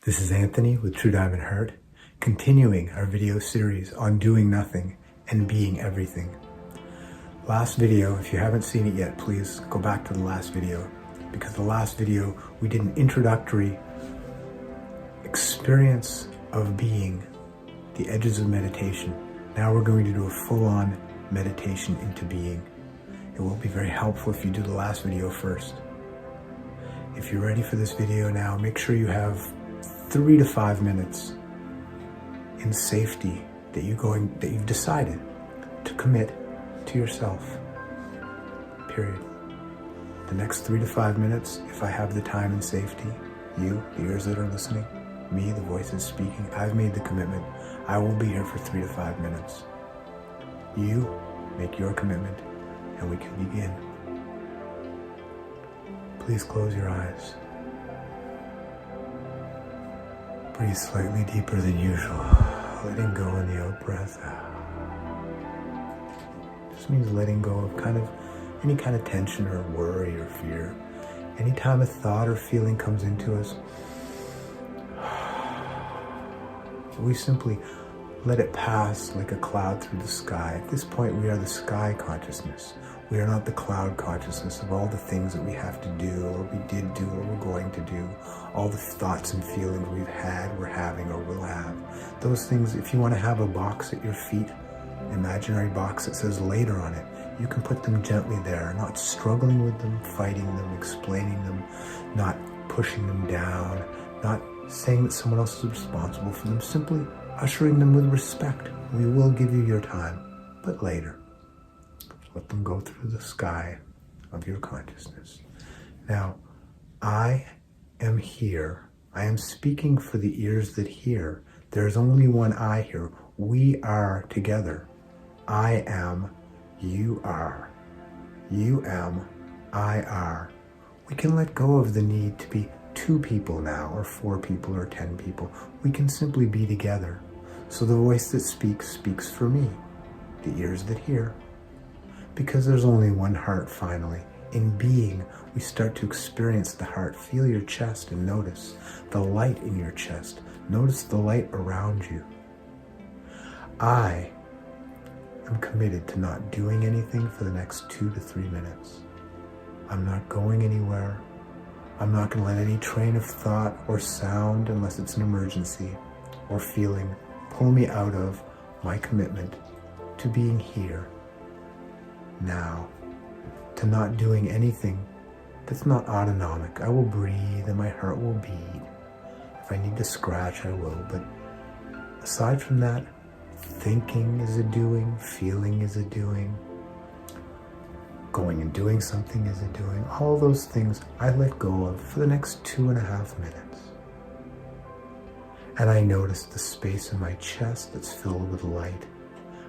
This is Anthony with True Diamond Heart, continuing our video series on doing nothing and being everything. Last video, if you haven't seen it yet, please go back to the last video, because the last video we did an introductory experience of being, the edges of meditation. Now we're going to do a full-on meditation into being. It will be very helpful if you do the last video first. If you're ready for this video now, make sure you have 3 to 5 minutes in safety that you've decided to commit to yourself. Period. The next 3 to 5 minutes, if I have the time and safety, you, the ears that are listening, me, the voices speaking, I've made the commitment. I will be here for 3 to 5 minutes. You make your commitment and we can begin. Please close your eyes. Breathe slightly deeper than usual, letting go in the out breath. Just means letting go of any kind of tension or worry or fear. Anytime a thought or feeling comes into us, we simply let it pass like a cloud through the sky. At this point, we are the sky consciousness. We are not the cloud consciousness of all the things that we have to do, or we did do, or we're going to do. All the thoughts and feelings we've had, we're having, or will have. Those things, if you want to have a box at your feet, imaginary box that says later on it, you can put them gently there, not struggling with them, fighting them, explaining them, not pushing them down, not saying that someone else is responsible for them, simply ushering them with respect. We will give you your time, but later. Let them go through the sky of your consciousness. Now, I am here. I am speaking for the ears that hear. There is only one I here. We are together. I am, you are. You am, I are. We can let go of the need to be 2 people now, or 4 people, or 10 people. We can simply be together. So the voice that speaks for me, the ears that hear. Because there's only one heart, finally. In being, we start to experience the heart. Feel your chest and notice the light in your chest. Notice the light around you. I am committed to not doing anything for the next 2 to 3 minutes. I'm not going anywhere. I'm not going to let any train of thought or sound, unless it's an emergency, or feeling, pull me out of my commitment to being here, now, to not doing anything that's not autonomic. I will breathe and my heart will beat. If I need to scratch, I will. But aside from that, thinking is a doing, feeling is a doing, going and doing something is a doing. All those things I let go of for the next 2.5 minutes. And I notice the space in my chest that's filled with light.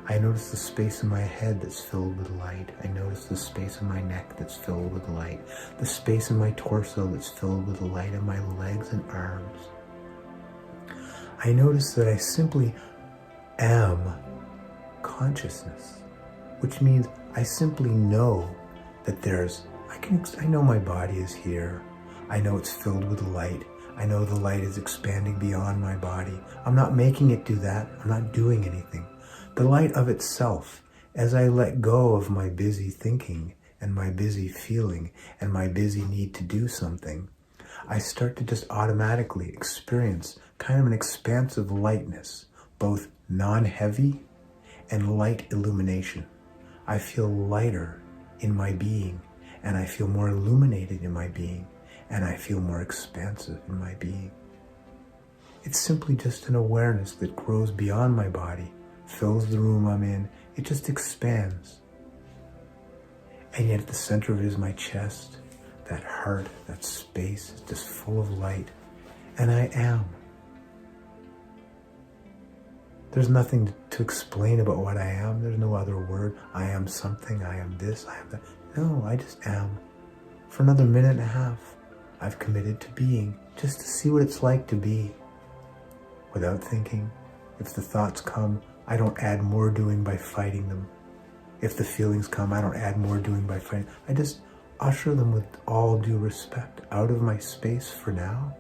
I notice the space in my head that's filled with light. I notice the space in my neck that's filled with light. The space in my torso that's filled with light, in my legs and arms. I notice that I simply am consciousness, which means I simply know that I know my body is here. I know it's filled with light. I know the light is expanding beyond my body. I'm not making it do that. I'm not doing anything. The light of itself, as I let go of my busy thinking and my busy feeling and my busy need to do something, I start to just automatically experience kind of an expansive lightness, both non-heavy and light illumination. I feel lighter in my being, and I feel more illuminated in my being, and I feel more expansive in my being. It's simply just an awareness that grows beyond my body, fills the room I'm in. It just expands. And yet at the center of it is my chest, that heart, that space is just full of light. And I am. There's nothing to explain about what I am. There's no other word. I am something, I am this, I am that. No, I just am. For another 1.5 minutes, I've committed to being, just to see what it's like to be, without thinking. If the thoughts come, I don't add more doing by fighting them. If the feelings come, I don't add more doing by fighting. I just usher them with all due respect out of my space for now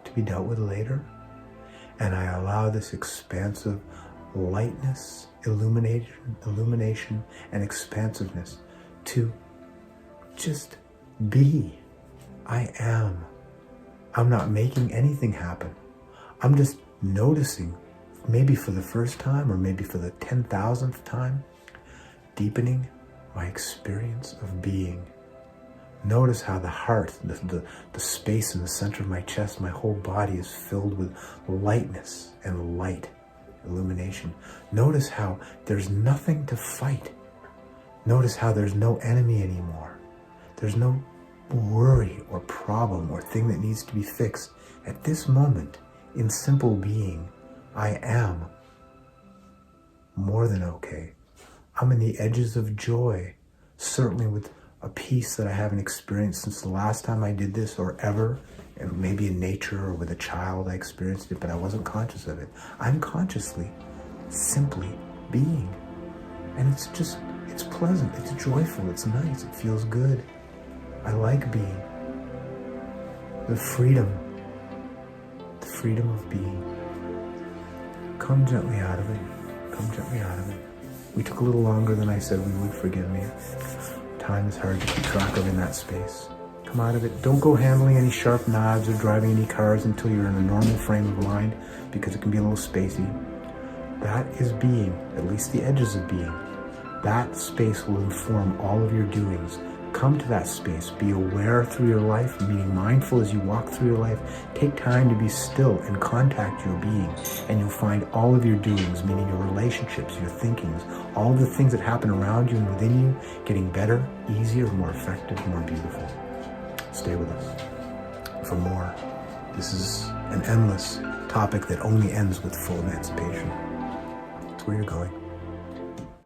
to to be dealt with later. And I allow this expansive lightness, illumination, and expansiveness to just be. I am. I'm not making anything happen. I'm just noticing, maybe for the first time or maybe for the 10,000th time, deepening my experience of being. Notice how the heart, the space in the center of my chest, my whole body is filled with lightness and light, illumination. Notice how there's nothing to fight. Notice how there's no enemy anymore. There's no worry or problem or thing that needs to be fixed. At this moment, in simple being, I am more than okay. I'm in the edges of joy, certainly with a peace that I haven't experienced since the last time I did this or ever. And maybe in nature or with a child I experienced it, but I wasn't conscious of it. I'm consciously, simply being. And it's pleasant, it's joyful, it's nice, it feels good. I like being. The freedom of being. Come gently out of it. Come gently out of it. We took a little longer than I said we would, forgive me. Time is hard to keep track of in that space. Come out of it. Don't go handling any sharp knives or driving any cars until you're in a normal frame of mind, because it can be a little spacey. That is being, at least the edges of being. That space will inform all of your doings. Come to that space. Be aware through your life, being mindful as you walk through your life. Take time to be still and contact your being, and you'll find all of your doings, meaning your relationships, your thinkings, all the things that happen around you and within you, getting better, easier, more effective, more beautiful. Stay with us for more. This is an endless topic that only ends with full emancipation. That's where you're going.